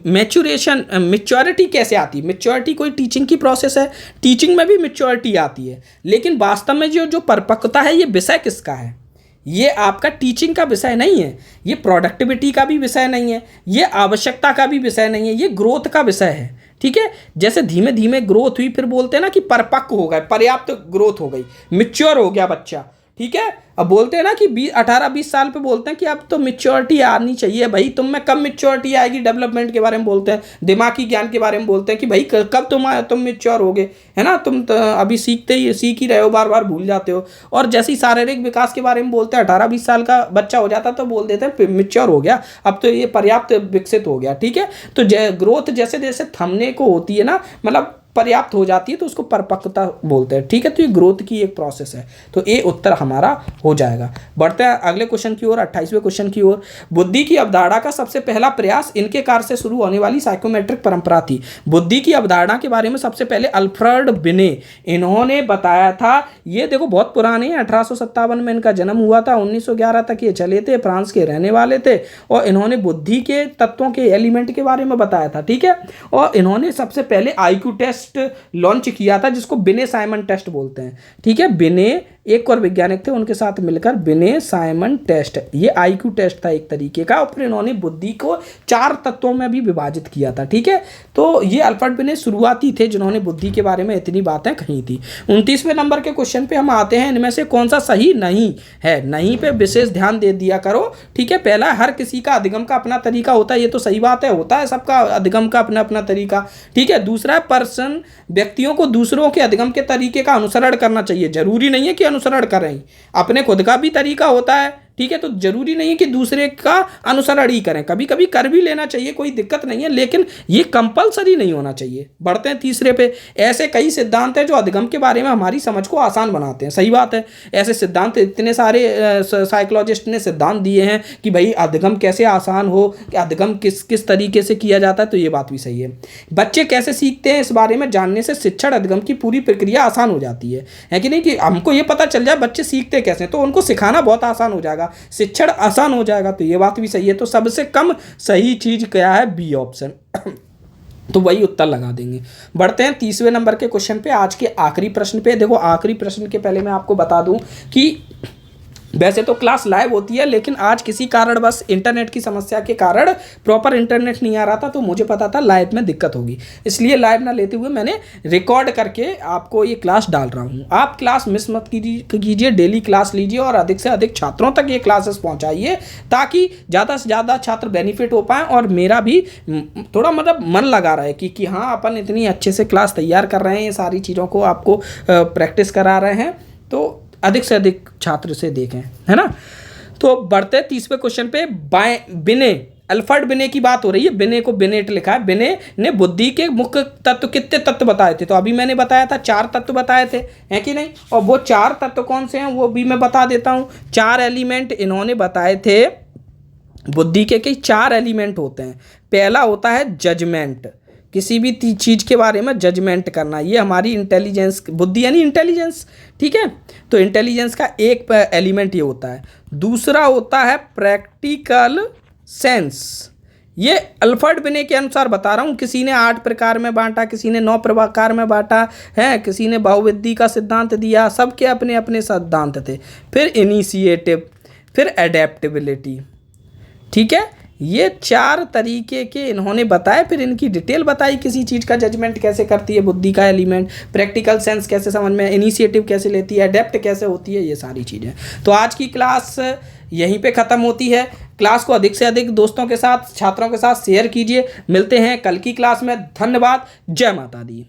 मैच्योरेशन, मैच्योरिटी कैसे आती है? मैच्योरिटी कोई टीचिंग की प्रोसेस है, टीचिंग में भी मैच्योरिटी आती है, लेकिन वास्तव में जो परिपक्वता है, ये विषय किसका है? ये आपका टीचिंग का विषय नहीं है, ये प्रोडक्टिविटी का भी विषय नहीं है, ये आवश्यकता का भी विषय नहीं है, ये ग्रोथ का विषय है, ठीक है। जैसे धीमे धीमे ग्रोथ हुई, फिर बोलते हैं ना कि परिपक्व हो गए, पर्याप्त ग्रोथ हो गई, मैच्योर हो गया बच्चा, ठीक है। अब बोलते हैं ना कि 18-20 साल पे बोलते हैं कि अब तो मैच्योरिटी आनी चाहिए। भाई तुम में कब मैच्योरिटी आएगी? डेवलपमेंट के बारे में बोलते हैं, दिमागी ज्ञान के बारे में बोलते हैं कि भाई कब तुम मैच्योर होगे, है ना। तुम तो अभी सीख ही रहे हो, बार बार भूल जाते हो। और जैसे ही शारीरिक विकास के बारे में बोलते हैं, 18-20 साल का बच्चा हो जाता तो बोल देते हैं मैच्योर हो गया, अब तो ये पर्याप्त विकसित हो गया, ठीक है। तो ग्रोथ जैसे जैसे थमने को होती है ना, मतलब पर्याप्त हो जाती है, तो उसको परिपक्वता बोलते हैं, ठीक है। तो ये ग्रोथ की एक प्रोसेस है। तो ये उत्तर हमारा हो जाएगा। बढ़ते हैं अगले क्वेश्चन की ओर, 28वें क्वेश्चन की ओर। बुद्धि की अवधारणा का सबसे पहला प्रयास इनके कार्य से शुरू होने वाली साइकोमेट्रिक परंपरा थी। बुद्धि की अवधारणा के बारे में सबसे पहले अल्फ्रेड बिने इन्होंने बताया था। ये देखो बहुत पुराने हैं, 1857 में इनका जन्म हुआ था, 1911 तक ये चले थे, फ्रांस के रहने वाले थे। और इन्होंने बुद्धि के तत्वों के एलिमेंट के बारे में बताया था, ठीक है। और इन्होंने सबसे पहले आईक्यू टेस्ट लॉन्च किया था, जिसको बिने साइमन टेस्ट बोलते हैं, ठीक है। बिने एक और वैज्ञानिक थे, उनके साथ मिलकर बिने साइमन टेस्ट, ये आईक्यू टेस्ट था एक तरीके का। और फिर इन्होंने बुद्धि को 4 तत्वों में भी विभाजित किया था, ठीक है। तो ये अल्फ्रेड बिने शुरुआती थे जिन्होंने बुद्धि के बारे में इतनी बातें कही थी। 29वें नंबर के क्वेश्चन पे हम आते हैं। इनमें से कौन सा सही नहीं है? नहीं पे विशेष ध्यान दे दिया करो, ठीक है। पहला, हर किसी का अधिगम का अपना तरीका होता है, ये तो सही बात है, होता है सबका अधिगम का अपना अपना तरीका, ठीक है। दूसरा, पर्सन व्यक्तियों को दूसरों के अधिगम के तरीके का अनुसरण करना चाहिए। जरूरी नहीं है कि अनुसरण करें, अपने खुद का भी तरीका होता है, ठीक है। तो जरूरी नहीं है कि दूसरे का अनुसरण ही करें, कभी कभी कर भी लेना चाहिए, कोई दिक्कत नहीं है, लेकिन ये कंपलसरी नहीं होना चाहिए। बढ़ते हैं तीसरे पे। ऐसे कई सिद्धांत हैं जो अधिगम के बारे में हमारी समझ को आसान बनाते हैं। सही बात है, ऐसे सिद्धांत इतने सारे साइकोलॉजिस्ट ने सिद्धांत दिए हैं कि भाई अधिगम कैसे आसान हो, कि अधिगम किस तरीके से किया जाता है। तो ये बात भी सही है। बच्चे कैसे सीखते हैं, इस बारे में जानने से शिक्षण अधिगम की पूरी प्रक्रिया आसान हो जाती है कि नहीं। कि हमको ये पता चल जाए बच्चे सीखते कैसे, तो उनको सिखाना बहुत आसान हो जाएगा, शिक्षण आसान हो जाएगा। तो ये बात भी सही है। तो सबसे कम सही चीज क्या है? B option. तो वही उत्तर लगा देंगे। बढ़ते हैं 30वें नंबर के क्वेश्चन पे, आज के आखिरी प्रश्न पे। देखो आखिरी प्रश्न के पहले मैं आपको बता दूं कि वैसे तो क्लास लाइव होती है, लेकिन आज किसी कारण बस इंटरनेट की समस्या के कारण प्रॉपर इंटरनेट नहीं आ रहा था, तो मुझे पता था लाइव में दिक्कत होगी, इसलिए लाइव ना लेते हुए मैंने रिकॉर्ड करके आपको ये क्लास डाल रहा हूँ। आप क्लास मिस मत कीजिए, डेली क्लास लीजिए और अधिक से अधिक छात्रों तक ये क्लासेस पहुँचाइए, ताकि ज़्यादा से ज़्यादा छात्र बेनिफिट हो पाएँ और मेरा भी थोड़ा मतलब मन लगा रहा है कि हाँ अपन इतनी अच्छे से क्लास तैयार कर रहे हैं, ये सारी चीज़ों को आपको प्रैक्टिस करा रहे हैं, तो अधिक से अधिक छात्र से देखें, है ना। तो बढ़ते 30वें क्वेश्चन पे। बिने, अल्फ्रेड बिने की बात हो रही है। बिने को बिनेट लिखा है। बिने ने बुद्धि के मुख्य तत्व कितने तत्व बताए थे, तो अभी मैंने बताया था 4 तत्व बताए थे, हैं कि नहीं। और वो 4 तत्व कौन से हैं वो भी मैं बता देता हूँ। 4 एलिमेंट इन्होंने बताए थे बुद्धि के, 4 एलिमेंट होते हैं। पहला होता है जजमेंट, किसी भी चीज़ के बारे में जजमेंट करना, ये हमारी इंटेलिजेंस, बुद्धि यानी इंटेलिजेंस, ठीक है। तो इंटेलिजेंस का एक एलिमेंट ये होता है। दूसरा होता है प्रैक्टिकल सेंस, ये अल्फ्रेड बिने के अनुसार बता रहा हूँ। किसी ने 8 प्रकार में बांटा, किसी ने 9 प्रकार में बांटा है, किसी ने बहुविधि का सिद्धांत दिया, सबके अपने अपने सिद्धांत थे। फिर इनिशिएटिव, फिर एडेप्टेबिलिटी, ठीक है। ये 4 तरीके के इन्होंने बताए, फिर इनकी डिटेल बताई, किसी चीज़ का जजमेंट कैसे करती है बुद्धि का एलिमेंट, प्रैक्टिकल सेंस कैसे समझ में, इनिशिएटिव कैसे लेती है, अडेप्ट कैसे होती है, ये सारी चीज़ें। तो आज की क्लास यहीं पे ख़त्म होती है। क्लास को अधिक से अधिक दोस्तों के साथ, छात्रों के साथ शेयर कीजिए। मिलते हैं कल की क्लास में। धन्यवाद। जय माता दी।